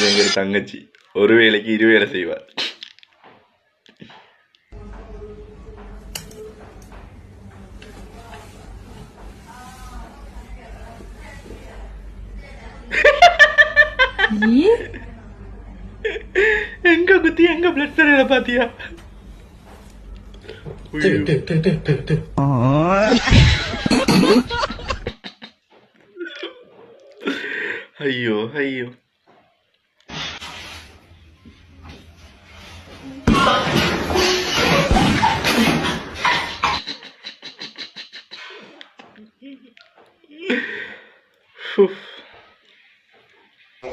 எங்க தங்கச்சி ஒரு வேலைக்கு 2 வேலை செய்வார். எங்க குத்தி எங்க பிளட் தெரியல பாத்தியா? ஐயோ ஐயோ.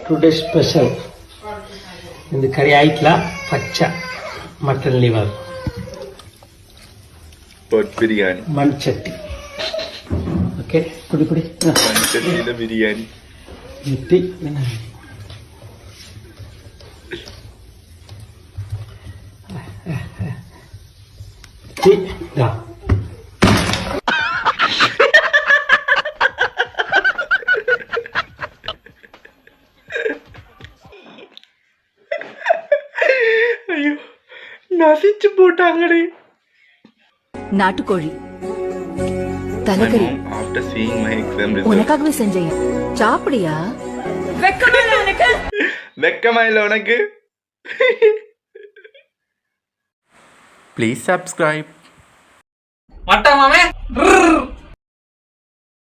Today special இந்த கறி ஆயிட்டல பச்சை மட்டன் லிவர் pot biryani மண் சட்டி. ஓகே குடி குடி மண் சட்டியில பிரியாணி இட்டி டா ஐயோ நசிச்சு போட்டாங்கடே. நாட்டுக்கோழி தலைக்கறி after seeing my exam result உனக்காகவே செஞ்சேன். சாப்பிடியா? வெக்கமா இல்ல உனக்கு? Please subscribe. மட்டமாமே